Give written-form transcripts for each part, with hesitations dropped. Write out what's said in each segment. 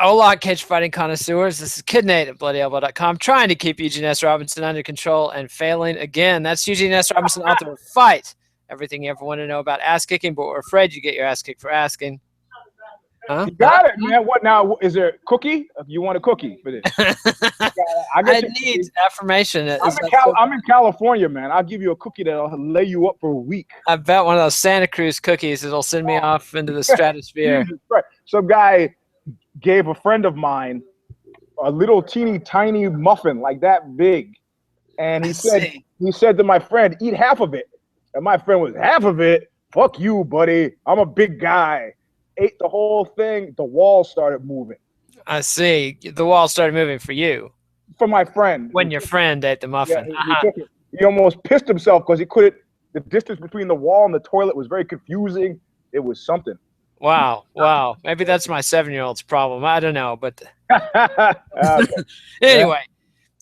Hola, cage fighting connoisseurs. This is Kid Nate at BloodyElbow.com, trying to keep Eugene S. Robinson under control and failing again. That's Eugene S. Robinson, author of Fight, everything you ever want to know about ass kicking, but we're afraid you get your ass kicked for asking. Huh? You got it, man. What now? Is there a cookie? You want a cookie for this? I need affirmation. I'm in California, man. I'll give you a cookie that'll lay you up for a week. I bet one of those Santa Cruz cookies that'll send me off into the stratosphere. Some guy gave a friend of mine a little teeny tiny muffin like that big, and he said to my friend, "Eat half of it." And my friend was, "Half of it? Fuck you, buddy. I'm a big guy." Ate the whole thing. The wall started moving. I see. The wall started moving for you. For my friend. When your friend ate the muffin. Yeah, he almost pissed himself because he couldn't. The distance between the wall and the toilet was very confusing. It was something. Wow. Wow. Maybe that's my 7-year-old's problem. I don't know. But anyway.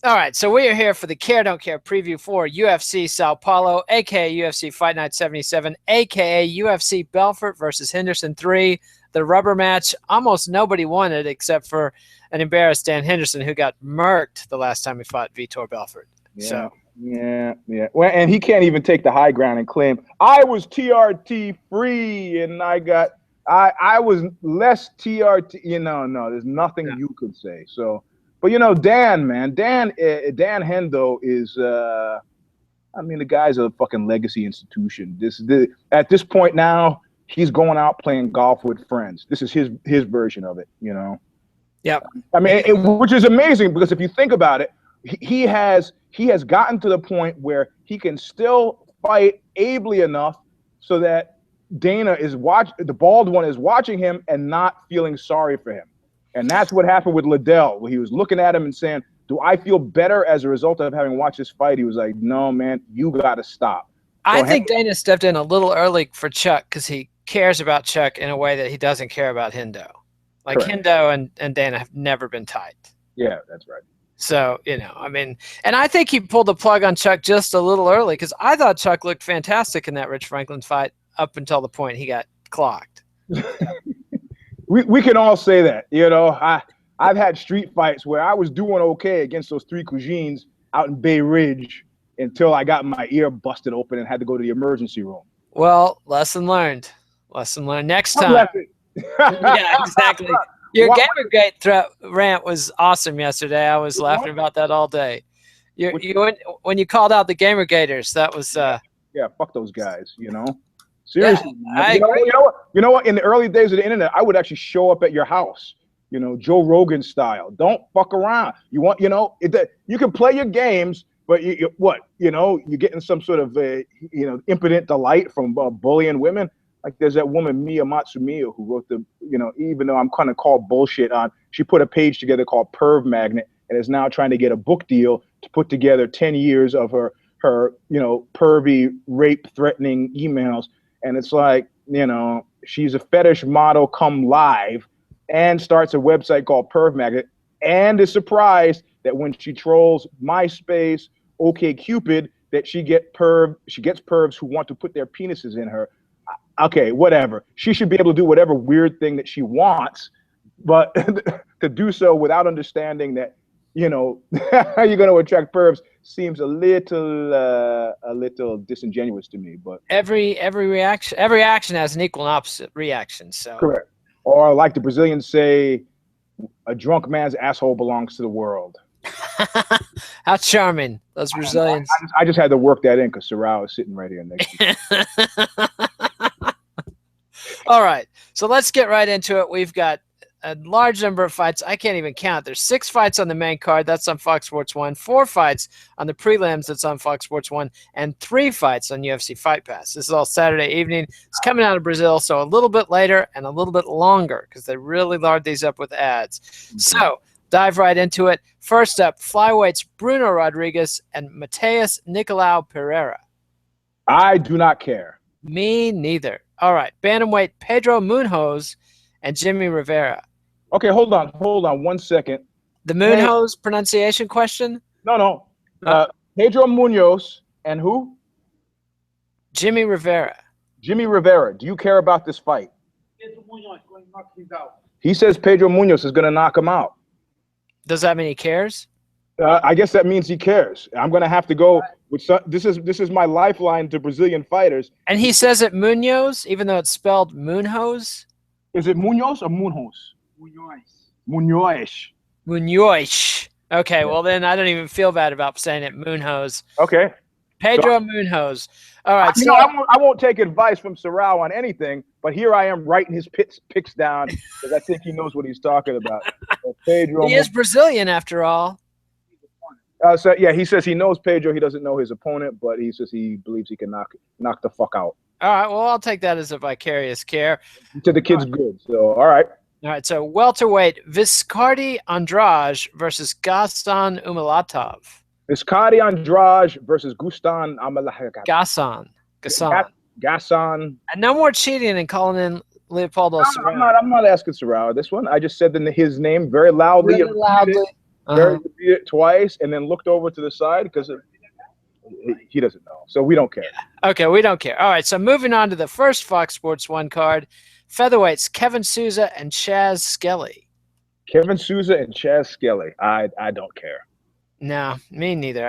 All right. So we are here for the Care Don't Care preview for UFC Sao Paulo, a.k.a. UFC Fight Night 77, a.k.a. UFC Belfort versus Henderson 3. The rubber match. Almost nobody won it except for an embarrassed Dan Henderson who got murked the last time he fought Vitor Belfort. Yeah. Well, and he can't even take the high ground and claim, I was TRT free and I was less TRT. No, there's nothing you could say. So, but Dan Hendo is, the guy's a fucking legacy institution. At this point now, he's going out playing golf with friends. This is his version of it, Yeah. Which is amazing because if you think about it, he has gotten to the point where he can still fight ably enough so that the bald one is watching him and not feeling sorry for him. And that's what happened with Liddell, where he was looking at him and saying, do I feel better as a result of having watched this fight? He was like, no, man, you got to stop. I think Dana stepped in a little early for Chuck because he cares about Chuck in a way that he doesn't care about Hendo. Like, correct. Hendo and Dana have never been tight. Yeah, that's right. So, and I think he pulled the plug on Chuck just a little early because I thought Chuck looked fantastic in that Rich Franklin fight up until the point he got clocked. We can all say that, I've had street fights where I was doing okay against those three cuisines out in Bay Ridge until I got my ear busted open and had to go to the emergency room. Well, lesson learned. Lesson learned. Next time. Yeah, exactly. Your Gamergate rant was awesome yesterday. I was laughing about that all day. When you called out the Gamergaters, that was yeah, fuck those guys, Seriously. Yeah, I agree. You know what? In the early days of the internet, I would actually show up at your house, Joe Rogan style. Don't fuck around. You can play your games, but you're getting some sort of impotent delight from bullying women. Like there's that woman Mia Matsumiya who wrote even though I'm kind of called bullshit on, she put a page together called Perv Magnet and is now trying to get a book deal to put together 10 years of her pervy rape threatening emails. And it's like, she's a fetish model come live and starts a website called Perv Magnet and is surprised that when she trolls MySpace, OkCupid, that she gets pervs who want to put their penises in her. Okay, whatever. She should be able to do whatever weird thing that she wants, but to do so without understanding that, you're going to attract pervs seems a little disingenuous to me. But every action has an equal and opposite reaction. So correct. Or like the Brazilians say, a drunk man's asshole belongs to the world. How charming, those Brazilians. I just had to work that in because Sorrell is sitting right here next to me. All right, so let's get right into it. We've got a large number of fights. I can't even count. There's 6 fights on the main card. That's on Fox Sports 1. 4 fights on the prelims. That's on Fox Sports 1. And 3 fights on UFC Fight Pass. This is all Saturday evening. It's coming out of Brazil, so a little bit later and a little bit longer because they really lard these up with ads. Mm-hmm. So dive right into it. First up, flyweights Bruno Rodriguez and Mateus Nicolau Pereira. I do not care. Me neither. All right, bantamweight Pedro Munhoz and Jimmy Rivera. Okay, hold on 1 second. The Munhoz pronunciation question? No. Pedro Munhoz and who? Jimmy Rivera. Jimmy Rivera. Do you care about this fight? He says Pedro Munoz is going to knock him out. Does that mean he cares? I guess that means he cares. I'm going to have to go with this is my lifeline to Brazilian fighters. And he says it Munoz, even though it's spelled Moonhose. Is it Munoz or Munoz? Munoz. Munoz. Okay, well then I don't even feel bad about saying it Moonhose. Okay. Pedro Moonhose. All right. So I won't take advice from Sorrell on anything, but here I am writing his picks down because I think he knows what he's talking about. So Pedro. He is Brazilian after all. So yeah, he says he knows Pedro. He doesn't know his opponent, but he says he believes he can knock the fuck out. All right. Well, I'll take that as a vicarious care. To the kid's good. So all right. All right. So welterweight Viscardi Andrade versus Gaston Umalatov. Viscardi Andrade versus Gaston Umalatov. Gaston. And no more cheating and calling in Leopoldo Serrano. I'm not asking Serrano this one. I just said his name very loudly. Really loudly. Repeated it twice and then looked over to the side because he doesn't know. So we don't care. Okay, we don't care. All right, so moving on to the first Fox Sports 1 card. Featherweights, Kevin Souza and Chaz Skelly. Kevin Souza and Chaz Skelly. I don't care. No, me neither.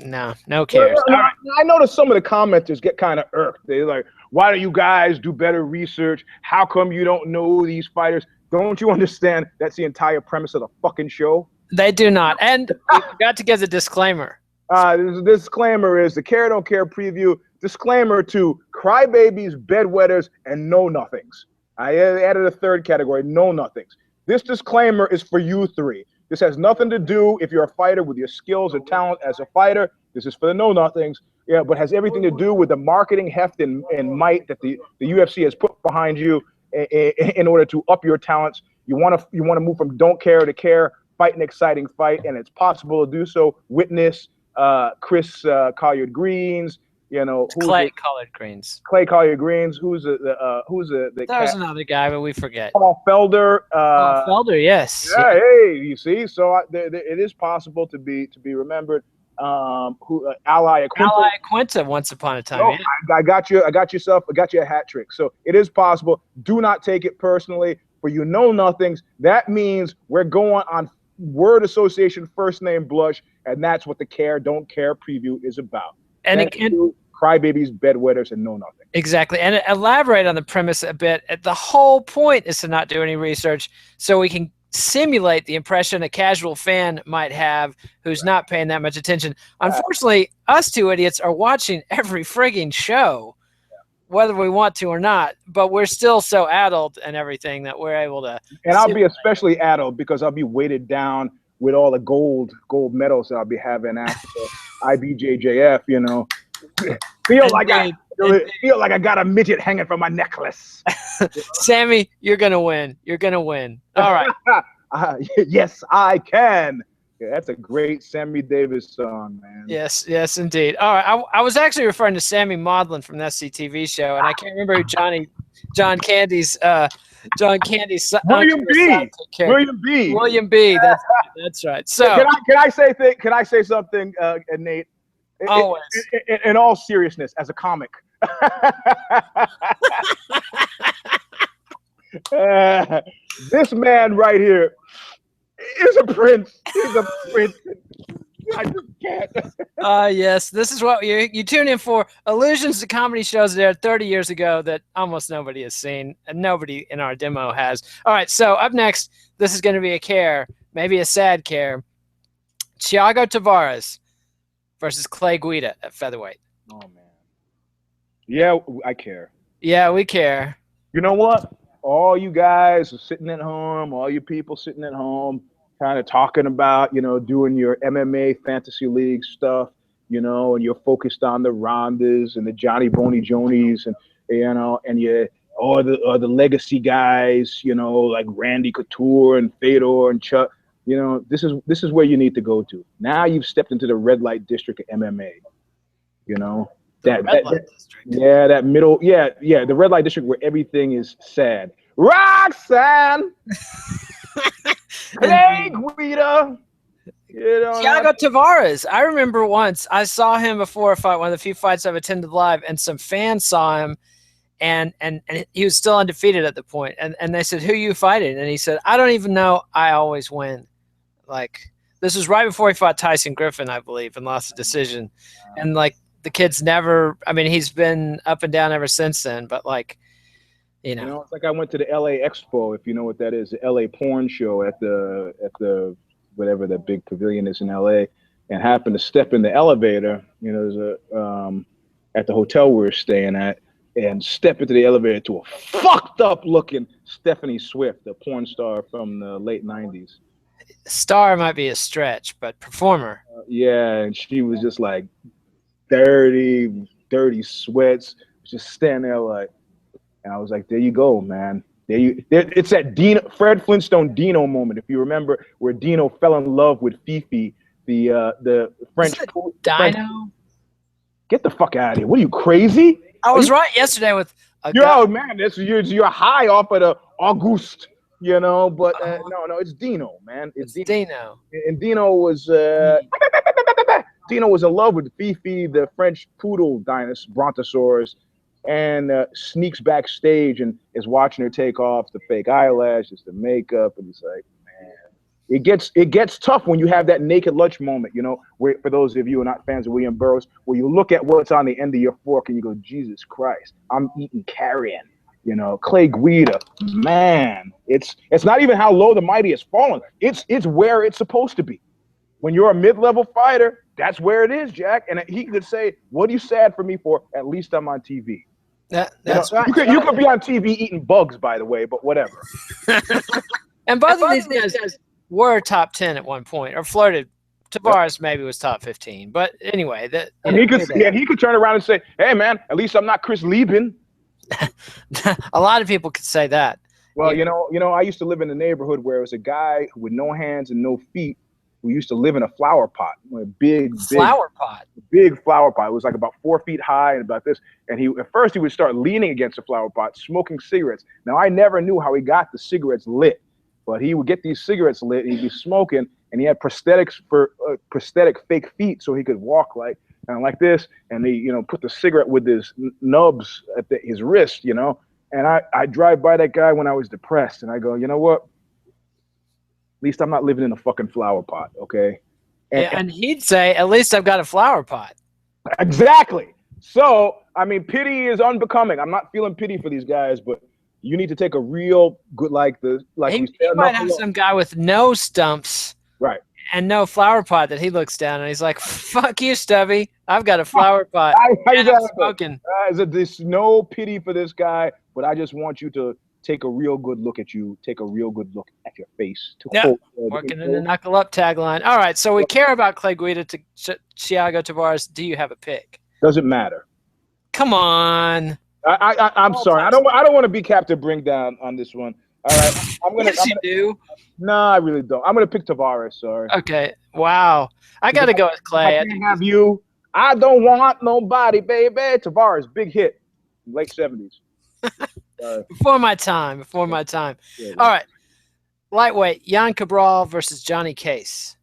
No cares. Well, I noticed some of the commenters get kind of irked. They're like, why don't you guys do better research? How come you don't know these fighters? Don't you understand that's the entire premise of the fucking show? They do not. And we forgot to give the disclaimer. The disclaimer is the Care Don't Care preview. Disclaimer to crybabies, bedwetters, and know-nothings. I added a third category, know-nothings. This disclaimer is for you three. This has nothing to do if you're a fighter with your skills or talent as a fighter. This is for the know-nothings. Yeah, but has everything to do with the marketing heft and might that the UFC has put behind you in order to up your talents. You want to move from don't care to care, fight an exciting fight, and it's possible to do so. Witness Chris Colliard Greens, Clay Colliard Greens. Clay Colliard Greens. Who's the That was another guy, but we forget. Paul Felder. Felder, yes. Yeah, hey, you see, so it is possible to be remembered. Ally Aquinta once upon a time. Oh, yeah. I got you a hat trick. So it is possible. Do not take it personally. For you know nothings, that means we're going on word association, first name blush, and that's what the Care Don't Care preview is about. And again, crybabies, bedwetters, and know nothing. Exactly. And elaborate on the premise a bit. The whole point is to not do any research so we can simulate the impression a casual fan might have who's not paying that much attention. Unfortunately, us two idiots are watching every frigging show, whether we want to or not, but we're still so addled and everything that we're able to. And I'll be especially addled because I'll be weighted down with all the gold medals that I'll be having after the IBJJF, Feel like I got a midget hanging from my necklace. Sammy, you're gonna win. You're gonna win. All right. Yes, I can. Yeah, that's a great Sammy Davis song, man. Yes, indeed. All right. I was actually referring to Sammy Maudlin from the SCTV show, and I can't remember who John Candy's William B. William B. That's right. So can I say something, Nate? Always. In all seriousness, as a comic. This man right here is a prince. He's a prince. I just can't. Yes, this is what you tune in for. Allusions to comedy shows there 30 years ago that almost nobody has seen, and nobody in our demo has. All right, so up next, this is going to be a care, maybe a sad care. Thiago Tavares versus Clay Guida at featherweight. Oh, man. Yeah, I care. Yeah, we care. You know what? All you guys are sitting at home, all you people sitting at home, kind of talking about, doing your MMA fantasy league stuff, and you're focused on the Rondas and the Johnny Boney Jonies and the legacy guys, like Randy Couture and Fedor and Chuck. This is where you need to go to. Now you've stepped into the red light district of MMA. The red light district where everything is sad. Roxanne, Clay Guida. Thiago Tavares. I remember once I saw him before a fight, one of the few fights I've attended live, and some fans saw him, and he was still undefeated at the point. And they said, "Who are you fighting?" And he said, "I don't even know. I always win." Like, this was right before he fought Tyson Griffin, I believe, and lost a decision. And like, the kid's never. I mean, he's been up and down ever since then. But like, You know, it's like I went to the LA Expo, if you know what that is, the LA porn show at the whatever that big pavilion is in LA, and happened to step in the elevator. You know, there's a at the hotel we were staying at, and step into the elevator to a fucked up looking Stephanie Swift, a porn star from the late '90s. Star might be a stretch, but performer. Yeah, and she was just like dirty sweats, just standing there like. And I was like, there you go, man. It's that Fred Flintstone Dino moment, if you remember, where Dino fell in love with Fifi, the French. Dino? Get the fuck out of here. What are you, crazy? I was right yesterday with a Yo, man, you're high off of the Auguste, you know, but no, it's Dino, man. It's Dino. And Dino was Dino was in love with Fifi, the French poodle dinosaur, brontosaurus, and sneaks backstage and is watching her take off the fake eyelashes, the makeup, and he's like, man, it gets tough when you have that naked lunch moment, you know, where, for those of you who are not fans of William Burroughs, where you look at what's on the end of your fork and you go, Jesus Christ, I'm eating carrion. You know, Clay Guida, man, it's not even how low the mighty has fallen. It's where it's supposed to be. When you're a mid-level fighter, that's where it is, Jack. And he could say, "What are you sad for me for? At least I'm on TV." That's right. You could be on TV eating bugs, by the way, but whatever. And both of these guys were top 10 at one point, or flirted. Tavares maybe was top 15, but anyway, he could turn around and say, "Hey, man, at least I'm not Chris Lieben." A lot of people could say that. Well, you know, I used to live in a neighborhood where it was a guy with no hands and no feet who used to live in a flower pot, a big flower pot. It was like about 4 feet high and about this. And at first he would start leaning against the flower pot, smoking cigarettes. Now I never knew how he got the cigarettes lit, but he would get these cigarettes lit and he'd be smoking, and he had prosthetics for prosthetic fake feet so he could walk like this, and he, put the cigarette with his nubs at his wrist, and I drive by that guy when I was depressed, and I go, you know what? At least I'm not living in a fucking flower pot, okay? And he'd say, at least I've got a flower pot. Exactly. So, I mean, pity is unbecoming. I'm not feeling pity for these guys, but you need to take a real good, he might have some guy with no stumps, right, and no flower pot that he looks down and he's like, "Fuck you, Stubby. I've got a flower pot. I'm smoking." There's no pity for this guy, but I just want you to take a real good look at you. Take a real good look at your face. Working in the knuckle up tagline. All right, so we care about Clay Guida to Thiago Tavares. Do you have a pick? Doesn't matter. Come on. I'm sorry. I don't want to be Captain Bring Down on this one. All right. Yes, you do. No, I really don't. I'm gonna pick Tavares. Sorry. Okay. Wow. I got to go with Clay. I can't have you. I don't want nobody, baby. Tavares, big hit, late 70s. Before my time. Yeah. All right. Lightweight, Jan Cabral versus Johnny Case.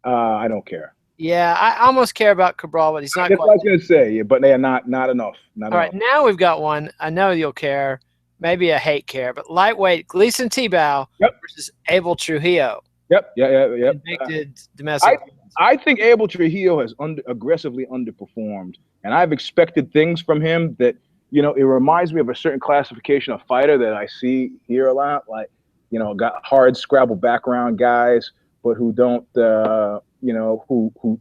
I don't care. Yeah, I almost care about Cabral, but he's not. That's what I was gonna say, but they are not enough. All right, now we've got one. I know you'll care. Maybe a hate care, but lightweight Gleason Tebow versus Abel Trujillo. Yep. Convicted domestic. I think Abel Trujillo has aggressively underperformed, and I've expected things from him that, it reminds me of a certain classification of fighter that I see here a lot, like, got hard Scrabble background guys, but who don't,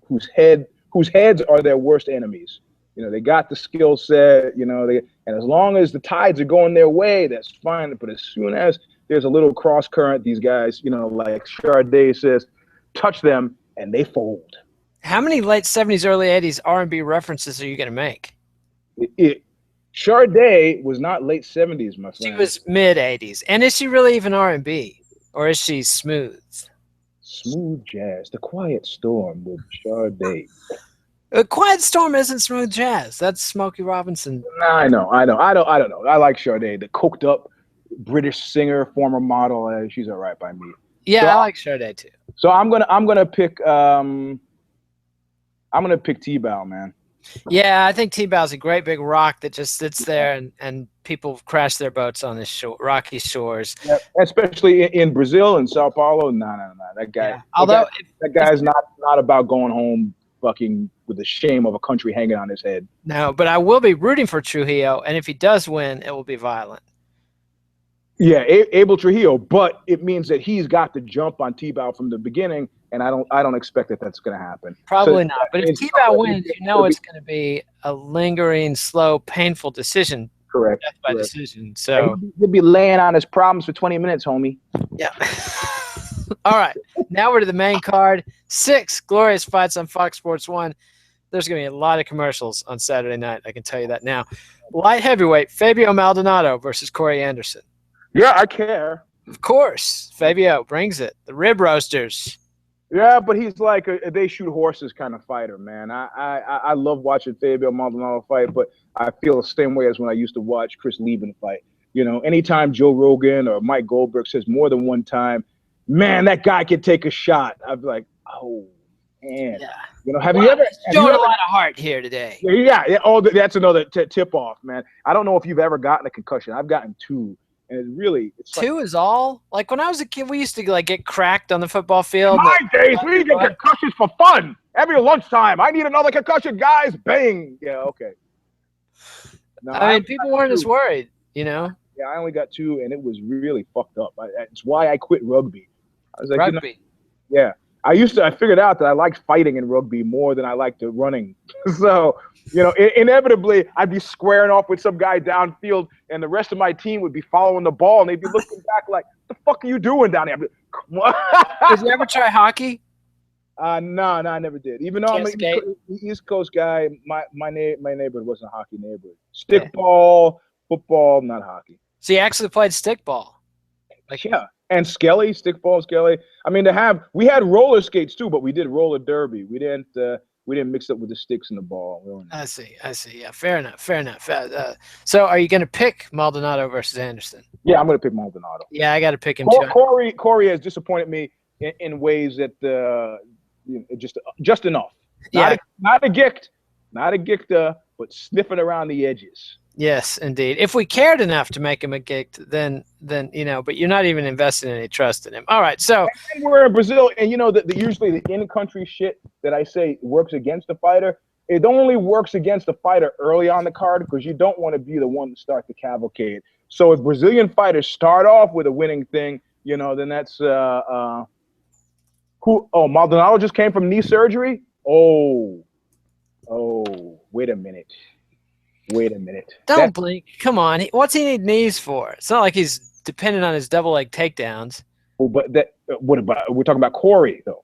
whose heads are their worst enemies. They got the skill set, and as long as the tides are going their way, that's fine. But as soon as there's a little cross current, these guys, like Charday says, touch them and they fold. How many late 70s, early 80s R&B references are you going to make? Charday was not late 70s, my friend. She was mid 80s. And is she really even R&B? Or is she smooth? Smooth jazz. The Quiet Storm with Charday. Quiet Storm isn't smooth jazz. That's Smokey Robinson. I know. I don't know. I like Charday, the coked up British singer, former model. She's all right by me. Yeah, so I like Charday too. So I'm gonna pick T-Bow, man. Yeah, I think T-Bow's a great big rock that just sits there and people crash their boats on this rocky shores. Yeah, especially in Brazil and Sao Paulo. No. That guy, Yeah. Although that guy's not about going home fucking with the shame of a country hanging on his head. no, but I will be rooting for Trujillo, and if he does win, it will be violent. Yeah, Abel Trujillo, but it means that he's got to jump on T-Bow from the beginning, and I don't expect that that's going to happen. Probably not. But if T-Bow wins, you know it's going to be a lingering, slow, painful decision. Correct. Death by decision. So he'll be laying on his problems for 20 minutes, homie. Yeah. All right. Now we're to the main card. 6 glorious fights on Fox Sports 1. There's going to be a lot of commercials on Saturday night. I can tell you that now. Light heavyweight, Fabio Maldonado versus Corey Anderson. Yeah, I care. Of course. Fabio brings it. The rib roasters. Yeah, but he's like a they shoot horses kind of fighter, man. I love watching Fabio Maldonado fight, but I feel the same way as when I used to watch Chris Lieben fight. You know, anytime Joe Rogan or Mike Goldberg says more than one time, man, that guy can take a shot. I'd be like, oh, man. Yeah. You know, have you ever showing a lot of heart here today? Yeah. Oh, that's another tip off, man. I don't know if you've ever gotten a concussion. I've gotten 2. And it's 2 is all. Like when I was a kid, we used to like get cracked on the football field. In my days, we get concussions for fun every lunchtime. I need another concussion, guys. Bang. Yeah, okay. No, I mean, people weren't as worried, you know. Yeah, I only got 2, and it was really fucked up. It's why I quit rugby. I was like, rugby. You know, yeah. I figured out that I liked fighting in rugby more than I liked running. So, you know, inevitably I'd be squaring off with some guy downfield and the rest of my team would be following the ball and they'd be looking back like, what the fuck are you doing down there? Did you ever try hockey? No, I never did. Even though I'm an East Coast guy, my neighborhood wasn't a hockey neighborhood. Stickball, football, not hockey. So you actually played stickball? Like, yeah. And Skelly, stickball, Skelly. I mean, we had roller skates too, but we did roller derby. We didn't mix up with the sticks and the ball. I see. Yeah, fair enough. So are you going to pick Maldonado versus Anderson? Yeah, I'm going to pick Maldonado. Yeah, I got to pick him too. Corey has disappointed me in ways that just enough. Not a gift, but sniffing around the edges. Yes, indeed. If we cared enough to make him a gift, then you know. But you're not even investing any trust in him. All right, so and we're in Brazil, and you know that usually the in-country shit that I say works against the fighter. It only works against the fighter early on the card because you don't want to be the one to start the cavalcade. So if Brazilian fighters start off with a winning thing, you know, then that's who? Oh, Maldonado just came from knee surgery. Oh, wait a minute. Don't blink. Come on. What's he need knees for? It's not like he's dependent on his double leg takedowns. Well, but what about? We're talking about Corey though.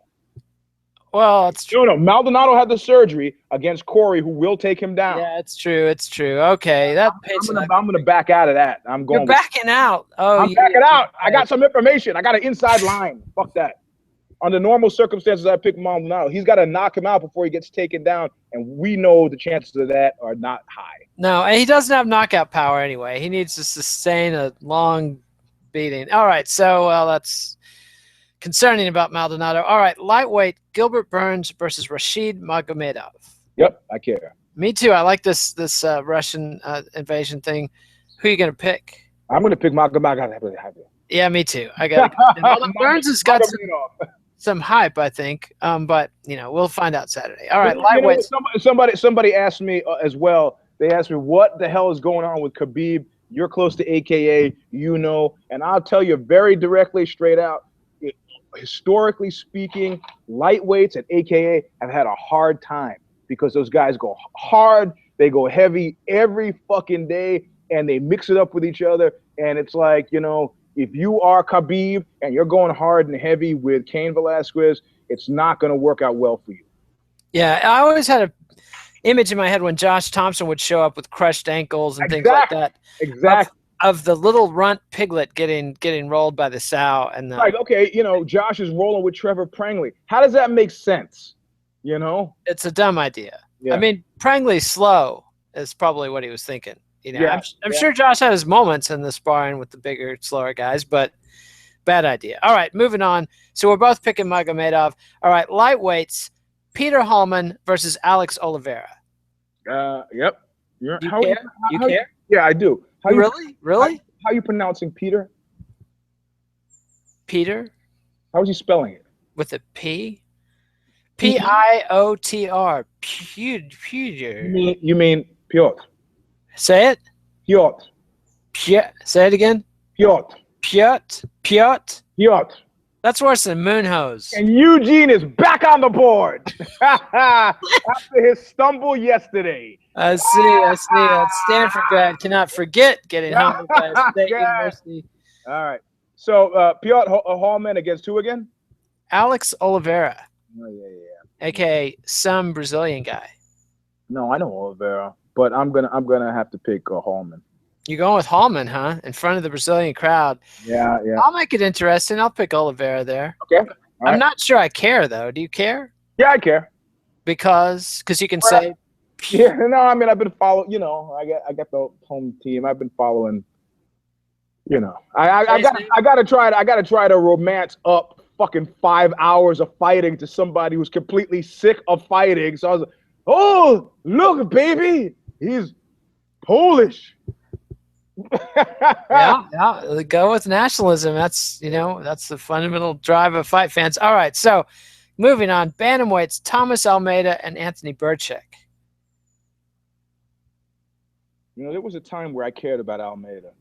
Well, it's true. No. Maldonado had the surgery against Corey, who will take him down. Yeah, it's true. Okay, I'm gonna back out of that. You're backing out. Oh, I'm backing out. I got some information. I got an inside line. Fuck that. Under normal circumstances, I pick Maldonado. He's got to knock him out before he gets taken down, and we know the chances of that are not high. No, and he doesn't have knockout power anyway. He needs to sustain a long beating. All right, so that's concerning about Maldonado. All right, lightweight, Gilbert Burns versus Rashid Magomedov. Yep, I care. Me too. I like this Russian invasion thing. Who are you going to pick? I'm going to pick Magomedov. Yeah, me too. I got Burns has got some hype, I think, but you know we'll find out Saturday. All right, lightweight. Somebody asked me as well. They asked me what the hell is going on with Khabib. You're close to AKA, you know, and I'll tell you very directly, straight out. Historically speaking, lightweights at AKA have had a hard time because those guys go hard, they go heavy every fucking day, and they mix it up with each other. And it's like, you know, if you are Khabib and you're going hard and heavy with Cain Velasquez, it's not going to work out well for you. Yeah, I always had an image in my head when Josh Thompson would show up with crushed ankles and things like that. Exactly. Of the little runt piglet getting rolled by the sow. And like, okay, you know, Josh is rolling with Trevor Prangley. How does that make sense? You know? It's a dumb idea. Yeah. I mean, Prangley's slow is probably what he was thinking. You know, I'm sure Josh had his moments in the sparring with the bigger, slower guys, but bad idea. All right, moving on. So we're both picking Magomedov. All right, lightweights, Peter Hallman versus Alex Oliveira. Yep. Do you care? You care? Yeah, I do. How you Really? how you pronouncing Peter? Peter How's he spelling it? with a P? P-E? Piotr. You Peter. mean Piotr? Say it. Piotr. Say it again. Piotr. Piot. Piotr. That's worse than moon hose. And Eugene is back on the board after his stumble yesterday. I see. That Stanford grad cannot forget getting humbled by a state university. All right. So Piotr Hallman against who again? Alex Oliveira, Oh, yeah. aka some Brazilian guy. No, I know Oliveira, but I'm gonna have to pick Hallman. You're going with Hallman, huh? In front of the Brazilian crowd. Yeah. I'll make it interesting. I'll pick Oliveira there. Okay. I'm not sure I care though. Do you care? Yeah, I care. Because you can say. Yeah, no, I mean I've been following. I got the home team. I've been following. I gotta try to romance up fucking 5 hours of fighting to somebody who's completely sick of fighting. So I was like, oh, look, baby, he's Polish. yeah. Go with nationalism. That's the fundamental drive of fight fans. All right, so moving on, bantamweights: Thomas Almeida and Anthony Burchak. There was a time where I cared about Almeida.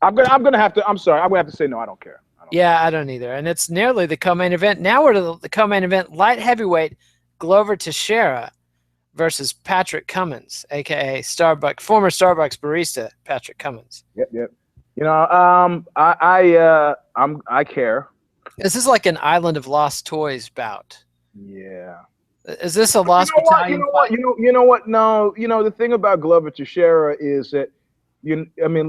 I'm gonna have to say no. I don't care. I don't either. And it's nearly the co-main event. Now we're to the co-main event: light heavyweight Glover Teixeira versus Patrick Cummins, aka former Starbucks barista Patrick Cummins. Yep. I care. This is like an Island of Lost Toys bout. Yeah. Is this a lost battalion fight? You know what? No, the thing about Glover Teixeira is that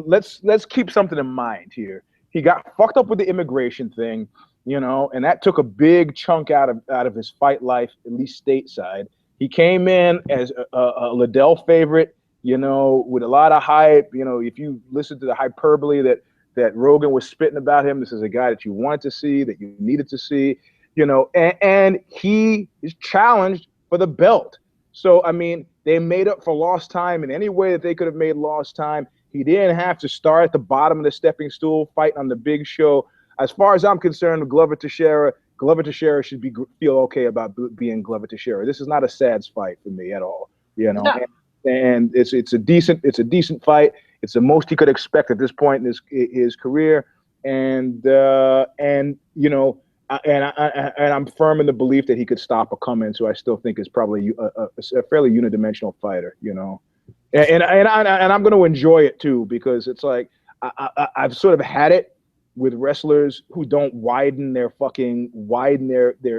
let's keep something in mind here. He got fucked up with the immigration thing, and that took a big chunk out of his fight life, at least stateside. He came in as a Liddell favorite, with a lot of hype. If you listen to the hyperbole that Rogan was spitting about him, this is a guy that you wanted to see, that you needed to see, and he is challenged for the belt. So, they made up for lost time in any way that they could have made lost time. He didn't have to start at the bottom of the stepping stool fighting on the big show. As far as I'm concerned, Glover Teixeira should feel okay about being Glover Teixeira. This is not a sad fight for me at all, No. And it's a decent fight. It's the most he could expect at this point in his career, and I'm firm in the belief that he could stop a Cummins, who I still think is probably a fairly unidimensional fighter, and I'm going to enjoy it too, because it's like I've sort of had it with wrestlers who don't widen their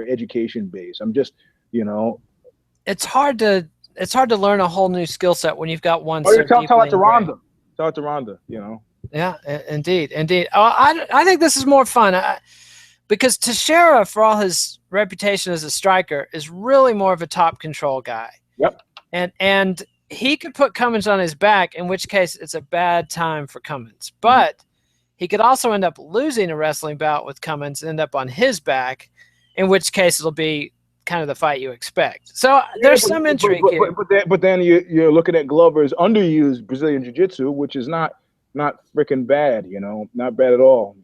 education base. I'm just, it's hard to learn a whole new skill set when you've got one. Tell it to Ronda. Tell it to Ronda. Yeah, indeed. I think this is more fun because Teixeira, for all his reputation as a striker, is really more of a top control guy. Yep. And he could put Cummins on his back, in which case it's a bad time for Cummins. But he could also end up losing a wrestling bout with Cummins and end up on his back, in which case it'll be kind of the fight you expect. So there's some intrigue here. But then you're looking at Glover's underused Brazilian Jiu-Jitsu, which is not freaking bad, not bad at all,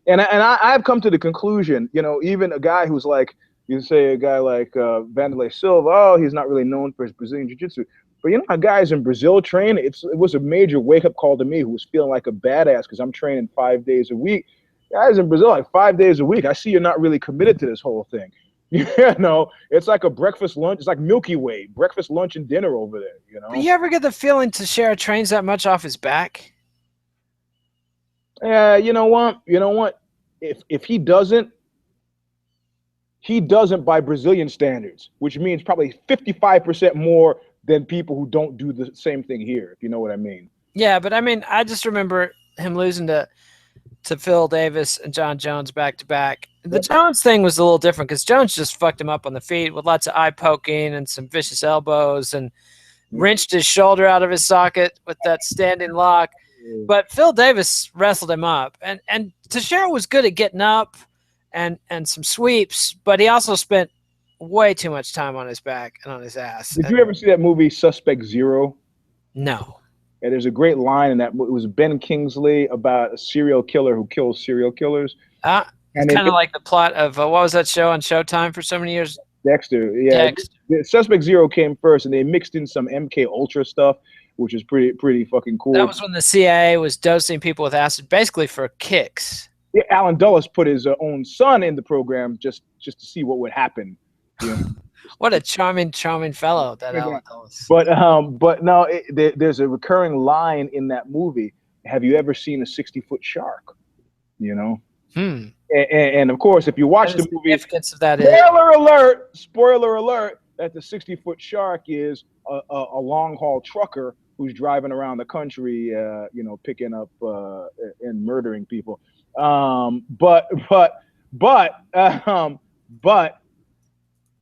And I've come to the conclusion, even a guy who's like, you say a guy like Vanderlei Silva, he's not really known for his Brazilian Jiu-Jitsu. But how guys in Brazil train, it was a major wake-up call to me, who was feeling like a badass because I'm training 5 days a week. Guys in Brazil, like 5 days a week, I see you're not really committed to this whole thing. It's like a breakfast, lunch. It's like Milky Way, breakfast, lunch, and dinner over there, But you ever get the feeling Teixeira trains that much off his back? Yeah, you know what? If he doesn't by Brazilian standards, which means probably 55% more than people who don't do the same thing here, if you know what I mean. Yeah, but I just remember him losing to Phil Davis and John Jones back to back. The Jones thing was a little different because Jones just fucked him up on the feet with lots of eye poking and some vicious elbows and wrenched his shoulder out of his socket with that standing lock. But Phil Davis wrestled him up, and Teixeira was good at getting up and some sweeps, but he also spent way too much time on his back and on his ass. Did you ever see that movie Suspect Zero? No. And there's a great line in that. It was Ben Kingsley about a serial killer who kills serial killers. It's kind of like the plot of what was that show on Showtime for so many years? Dexter. Yeah, Dexter. The Suspect Zero came first, and they mixed in some MK Ultra stuff, which is pretty fucking cool. That was when the CIA was dosing people with acid, basically for kicks. Yeah, Alan Dulles put his own son in the program just to see what would happen. You know? What a charming fellow that Alan Dulles. But no, there's a recurring line in that movie. Have you ever seen a 60-foot shark? You know. And of course, if you watch the movie, significance of that spoiler alert, that the 60-foot shark is a long haul trucker who's driving around the country, picking up and murdering people. But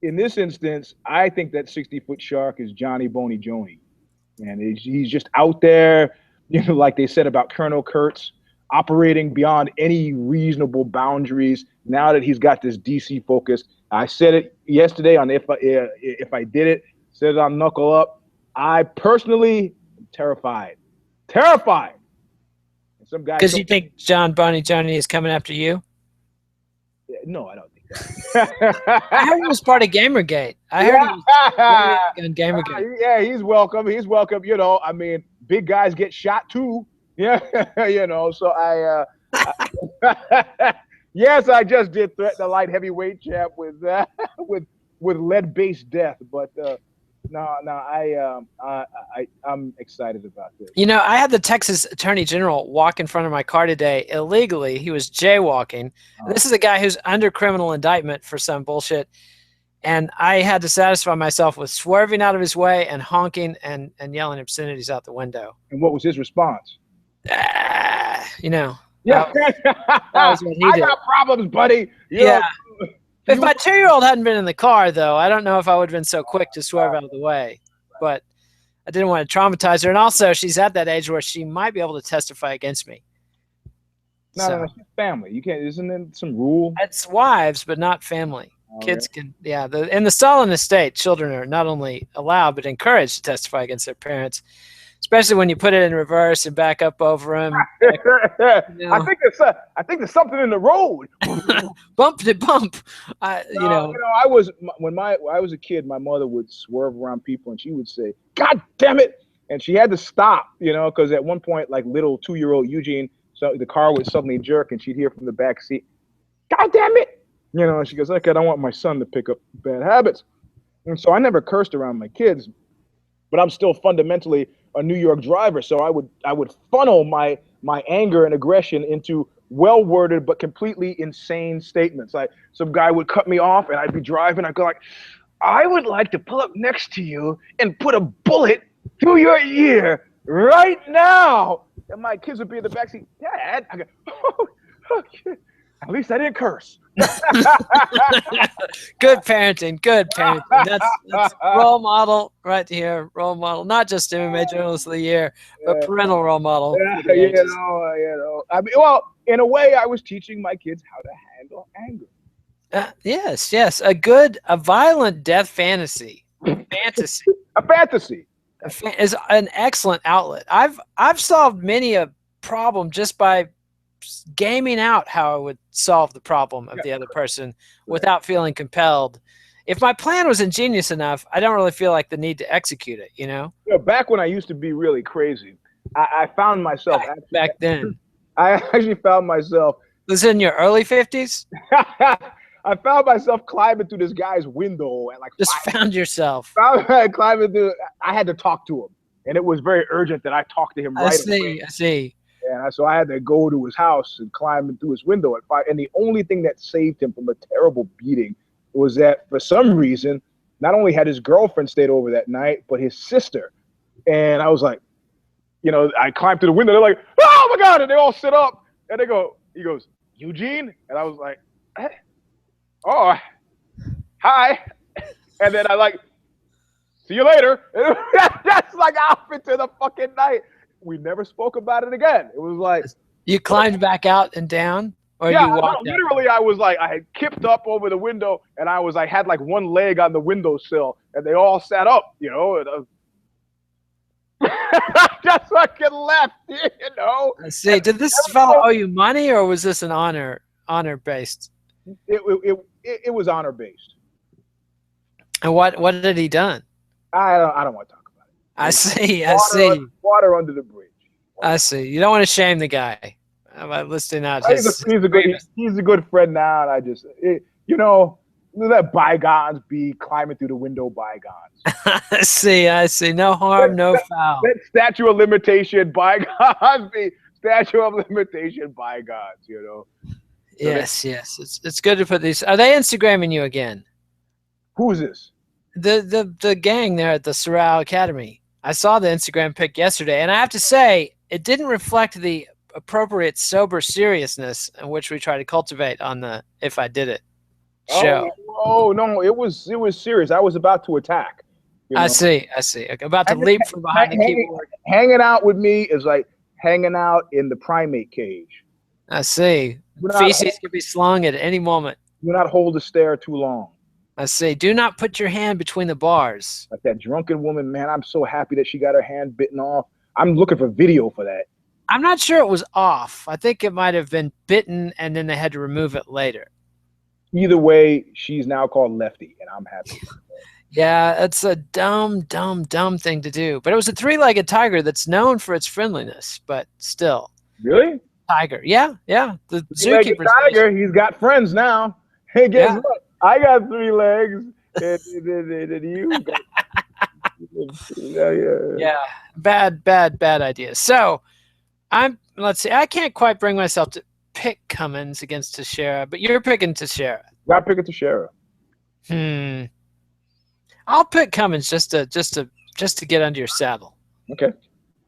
in this instance, I think that 60-foot shark is Johnny Boney Joni, and he's just out there, like they said about Colonel Kurtz, operating beyond any reasonable boundaries. Now that he's got this DC focus, I said it yesterday on if I did it, said it on Knuckle Up. I personally am terrified. Some guy. Because you think John Boney Joni is coming after you? No, I don't think that. I heard he was part of Gamergate. I heard he was on Gamergate. Yeah, he's welcome. I mean, big guys get shot too. Yeah, So yes, I just did threaten the light heavyweight champ with lead-based death, but I'm excited about this. I had the Texas Attorney General walk in front of my car today illegally. He was jaywalking. This is a guy who's under criminal indictment for some bullshit, and I had to satisfy myself with swerving out of his way and honking and yelling obscenities out the window. And what was his response? Yeah. That was what he did. I got problems, buddy. If my 2-year-old hadn't been in the car, though, I don't know if I would have been so quick to swerve out of the way. But I didn't want to traumatize her. And also, she's at that age where she might be able to testify against me. No, she's family. You can't. Isn't there some rule? It's wives, but not family. Kids can. Yeah. In the Stalinist state, children are not only allowed but encouraged to testify against their parents. Especially when you put it in reverse and back up over him. I think there's something in the road. Bump to bump. I was a kid. My mother would swerve around people and she would say, "God damn it!" And she had to stop, because at one point, like little 2-year-old Eugene, so the car would suddenly jerk and she'd hear from the back seat, "God damn it!" And she goes, "Okay, I don't want my son to pick up bad habits." And so I never cursed around my kids, but I'm still fundamentally a New York driver, so I would funnel my anger and aggression into well-worded but completely insane statements. Like some guy would cut me off, and I'd be driving. I'd go like, "I would like to pull up next to you and put a bullet through your ear right now." And my kids would be in the backseat. "Dad," I go, "Oh, okay. At least I didn't curse." Good parenting. That's role model right here. Role model, not just MMA Journalist of the Year, but parental role model. I mean, well, in a way, I was teaching my kids how to handle anger. Yes. A violent death fantasy. A fantasy is an excellent outlet. I've solved many a problem just by gaming out how I would solve the problem of the other person without feeling compelled. If my plan was ingenious enough, I don't really feel like the need to execute it, Back when I used to be really crazy, I found myself back then. I actually found myself. This is in your early 50s? I found myself climbing through this guy's window at found yourself. Climbing through. I had to talk to him, and it was very urgent that I talk to him right away. I see. And so I had to go to his house and climb through his window at 5. And the only thing that saved him from a terrible beating was that for some reason, not only had his girlfriend stayed over that night, but his sister. And I was like, I climbed through the window. They're like, "Oh my God." And they all sit up and he goes, "Eugene?" And I was like, "Hey. Oh, hi." And then I "See you later." That's off into the fucking night. We never spoke about it again. It was like you climbed back out and down. Or Yeah, you walked out? literally, I was like, I had kipped up over the window, and I had like one leg on the windowsill, and they all sat up, you know, and I just fucking left, you know. I see. And Did this fellow owe you money, or was this an honor based? it was honor based. And what had he done? I don't want to talk about it. I see. I Water, see. water under the bridge. I see. You don't want to shame the guy by listing out He's his. he's a good friend now, and I just you know, let bygones be, climbing through the window bygones. I see. I see. No harm, no foul. Let statute of limitation bygones be statute of limitation bygones. You know. Yes, yes. It's good to put these. Are they Instagramming you again? Who's this? The gang there at the Sorrel Academy. I saw the Instagram pic yesterday, and I have to say it didn't reflect the appropriate sober seriousness in which we try to cultivate on the If I Did It show. Oh no, it was serious. I was about to attack. You know? I see. Okay, about to leap from behind the keyboard. Hanging out with me is like hanging out in the primate cage. I see. Feces could be slung at any moment. Do not hold the stare too long. I see. Do not put your hand between the bars. Like that drunken woman, man. I'm so happy that she got her hand bitten off. I'm looking for video for that. I'm not sure it was off. I think it might have been bitten, and then they had to remove it later. Either way, she's now called Lefty, and I'm happy. Yeah, it's a dumb thing to do. But it was a three-legged tiger that's known for its friendliness, but still. Really? Tiger. Yeah. The zookeeper tiger, he's got friends now. Hey, guess what? I got 3 legs, and you got... Yeah. Bad idea. So let's see. I can't quite bring myself to pick Cummins against Teixeira, but you're picking Teixeira. I'm picking Teixeira. I'll pick Cummins just to get under your saddle. Okay.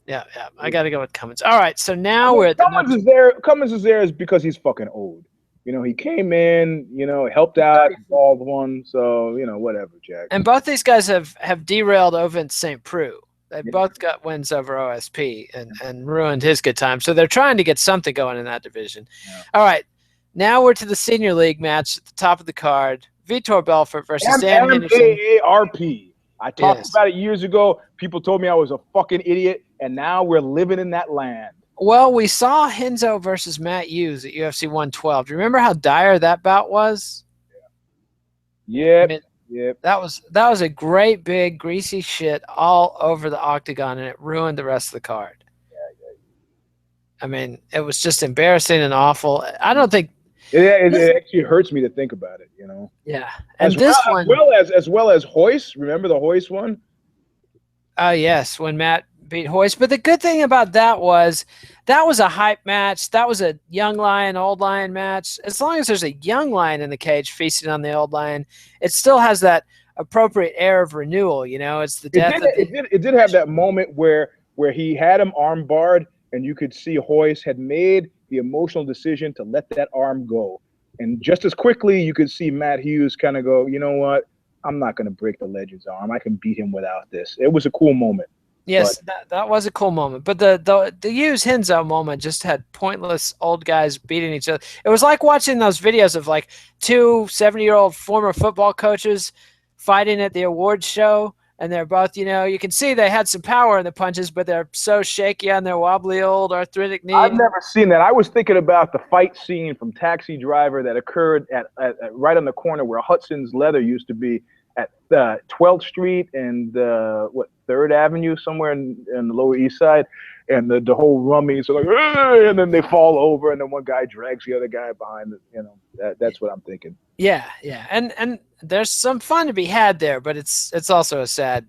Yeah. I got to go with Cummins. All right. So now we're at Cummins is there. Cummins is there is because he's fucking old. You know, he came in, you know, helped out, involved one. So, you know, whatever, Jack. And both these guys have derailed Ovin St. Preux. They both got wins over OSP and ruined his good time. So they're trying to get something going in that division. Yeah. All right. Now we're to the Senior League match at the top of the card. Vitor Belfort versus Dan Henderson. MKARP. I talked about it years ago. People told me I was a fucking idiot, and now we're living in that land. Well, we saw Henzo versus Matt Hughes at UFC 112. Do you remember how dire that bout was? Yeah. I mean, that was a great big greasy shit all over the octagon, and it ruined the rest of the card. I mean, it was just embarrassing and awful. I don't think it actually hurts me to think about it, you know. Yeah, and this one, as well as Hoist. Remember the Hoist one? Oh yes, when Matt beat Hoist. But the good thing about that was a hype match. That was a young lion, old lion match. As long as there's a young lion in the cage feasting on the old lion, it still has that appropriate air of renewal. You know, it's the death. It did have that moment where he had him arm barred, and you could see Hoist had made the emotional decision to let that arm go. And just as quickly, you could see Matt Hughes kind of go, you know what? I'm not going to break the legend's arm. I can beat him without this. It was a cool moment. Yes, that was a cool moment. But the Hughes Henzo moment just had pointless old guys beating each other. It was like watching those videos of like 2 70-year-old former football coaches fighting at the awards show. And they're both, you know, you can see they had some power in the punches, but they're so shaky on their wobbly old arthritic knees. I've never seen that. I was thinking about the fight scene from Taxi Driver that occurred at right on the corner where Hudson's Leather used to be at 12th Street and 3rd Avenue, somewhere in the Lower East Side. And the whole rummies are like, and then they fall over, and then one guy drags the other guy behind. You know, that's what I'm thinking. Yeah, and there's some fun to be had there, but it's also a sad.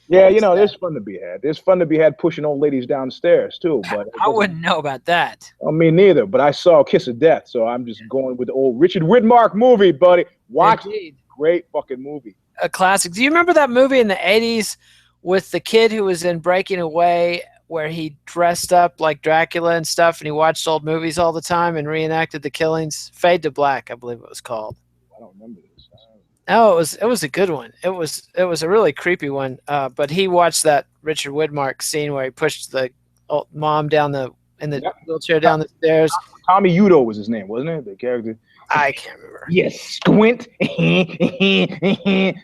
Yeah, you know, there's fun to be had. There's fun to be had pushing old ladies downstairs too. But I wouldn't know about that. I mean, neither. But I saw Kiss of Death, so I'm just going with the old Richard Widmark movie, buddy. Watch it. Great fucking movie. A classic. Do you remember that movie in the 80s with the kid who was in Breaking Away, where he dressed up like Dracula and stuff, and he watched old movies all the time and reenacted the killings? Fade to Black, I believe it was called. I don't remember this. Oh, it was a good one. It was a really creepy one. But he watched that Richard Widmark scene where he pushed the old mom down in the wheelchair down the stairs. Tommy Udo was his name, wasn't it? The character. I can't remember. Yes, squint. He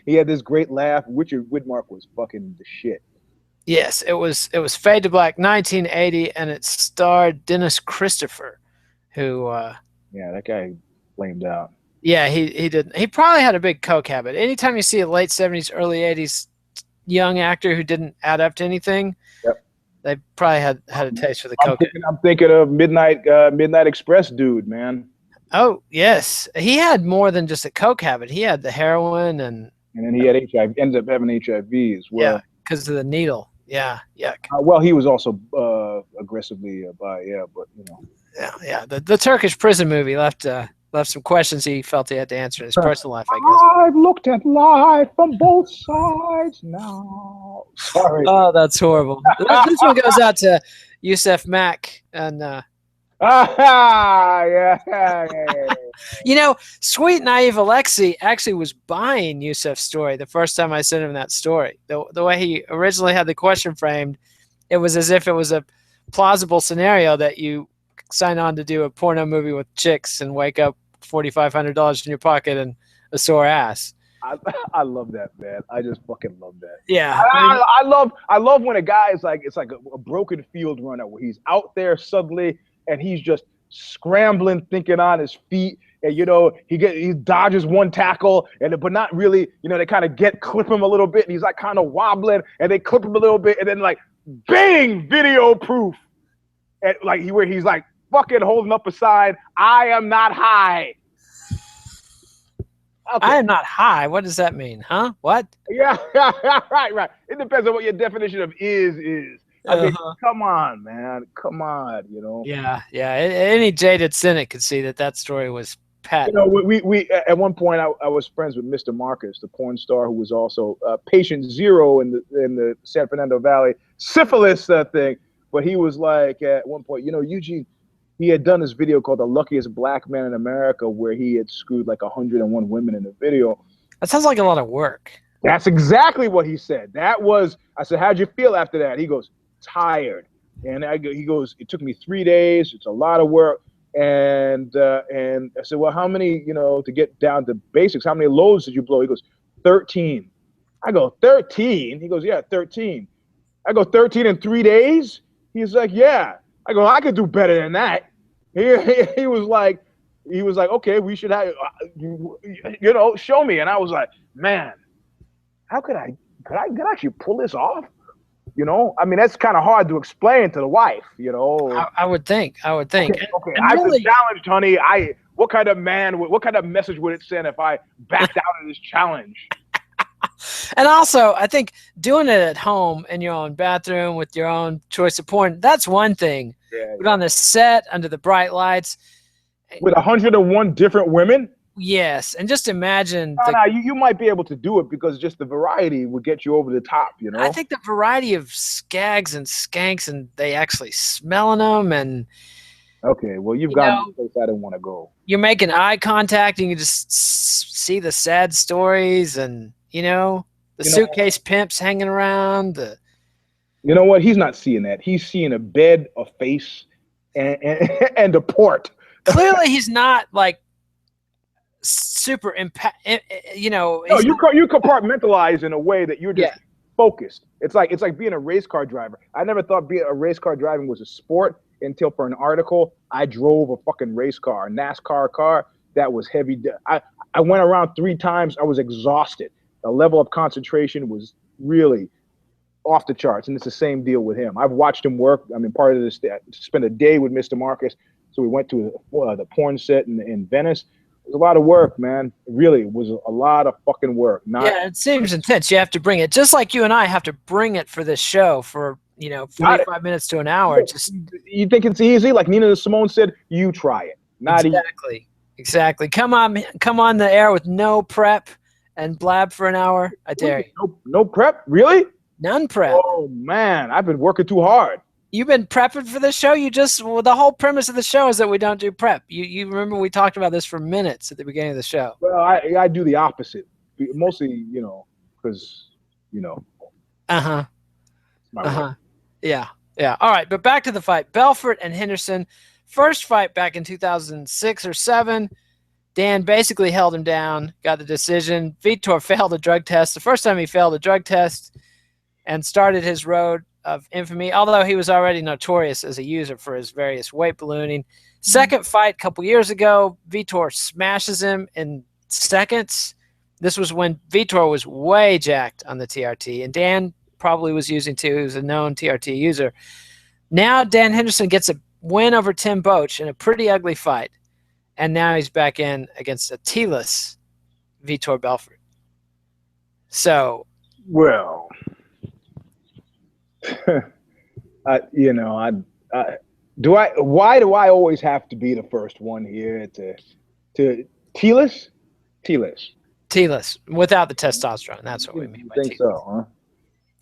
had this great laugh. Richard Widmark was fucking the shit. Yes, it was Fade to Black, 1980, and it starred Dennis Christopher, who Yeah, that guy flamed out. yeah, he did. He probably had a big coke habit. Anytime you see a late 70s, early 80s young actor who didn't add up to anything, Yep. they probably had a taste for the coke. I'm thinking of Midnight Express dude, man. Oh yes, he had more than just a coke habit. He had the heroin and then he had HIV. Ended up having HIV as well. Yeah, because of the needle. Yeah, yeah. Well, he was also aggressively but you know. Yeah. The Turkish prison movie left some questions he felt he had to answer in his personal life, I guess. I've looked at life from both sides now. Sorry. Oh, that's horrible. This one goes out to Yusef Mack and yeah. you know, sweet naive Alexi actually was buying Yusef's story the first time I sent him that story. The way he originally had the question framed, it was as if it was a plausible scenario that you sign on to do a porno movie with chicks and wake up $4,500 in your pocket and a sore ass. I love that, man. I just fucking love that. Yeah, I love when a guy is like, it's like a broken field runner where he's out there suddenly and he's just scrambling, thinking on his feet, and you know he dodges one tackle, but not really. You know, they kind of clip him a little bit, and he's like kind of wobbling, and they clip him a little bit, and then like bang, video proof, and like where he's like fucking holding up a sign, I am not high. Okay. I am not high. What does that mean? Huh? What? Yeah, right. It depends on what your definition of is. I mean, come on, man. Come on, you know. Yeah. Any jaded cynic could see that story was patent. You know, we at one point I was friends with Mr. Marcus, the porn star who was also patient zero in the San Fernando Valley syphilis thing. But he was like at one point, you know, Eugene, he had done this video called "The Luckiest Black Man in America," where he had screwed like 101 women in the video. That sounds like a lot of work. That's exactly what he said. I said, how'd you feel after that? He goes, tired. And he goes, it took me 3 days. It's a lot of work. And I said, well, how many, you know, to get down to basics, how many loads did you blow? He goes, 13. I go, 13? He goes, yeah, 13. I go, 13 in 3 days? He's like, yeah. I go, I could do better than that. He was like, okay, we should have, you know, show me. And I was like, man, how could I actually pull this off? You know, I mean, that's kind of hard to explain to the wife, you know. I would think. Okay. I've been challenged, honey. What kind of message would it send if I backed out of this challenge? And also, I think doing it at home in your own bathroom with your own choice of porn, that's one thing. Yeah, but on the set, under the bright lights. With 101 different women? Yes. And just imagine. You might be able to do it because just the variety would get you over the top, you know? I think the variety of skags and skanks and they actually smelling them and. Okay, well, you've got a place I didn't want to go. You're making eye contact and you just see the sad stories and, you know, the suitcase pimps hanging around. You know what? He's not seeing that. He's seeing a bed, a face, and a port. Clearly, he's not like super you know. No, you compartmentalize in a way that you're just focused. It's like being a race car driver. I never thought being a race car driving was a sport until for an article I drove a fucking race car, a NASCAR car that was heavy. I went around 3 times. I was exhausted. The level of concentration was really off the charts, and it's the same deal with him. I've watched him work. I mean, part of this, spent a day with Mr. Marcus. So we went to the porn set in Venice. It was a lot of work, man. It really was a lot of fucking work. Yeah, it seems intense. You have to bring it, just like you and I have to bring it for this show for 45 minutes to an hour. Just you think it's easy? Like Nina Simone said, you try it. Not exactly. Come on the air with no prep and blab for an hour. I dare you. No prep, really? None prep. Oh man, I've been working too hard. You've been prepping for this show? The whole premise of the show is that we don't do prep. You remember we talked about this for minutes at the beginning of the show. Well, I do the opposite. Mostly, because, Yeah. All right, but back to the fight. Belfort and Henderson First fight back in 2006 or 7, Dan basically held him down, got the decision. Vitor failed a drug test. The first time he failed a drug test and started his road of infamy, although he was already notorious as a user for his various weight ballooning. Second fight a couple years ago, Vitor smashes him in seconds. This was when Vitor was way jacked on the TRT, and Dan probably was using too. He was a known TRT user. Now Dan Henderson gets a win over Tim Boach in a pretty ugly fight, and now he's back in against a T-less Vitor Belfort. So, well, why do I always have to be the first one here to T-less? T-less without the testosterone. That's what we mean by think T-less. So, huh?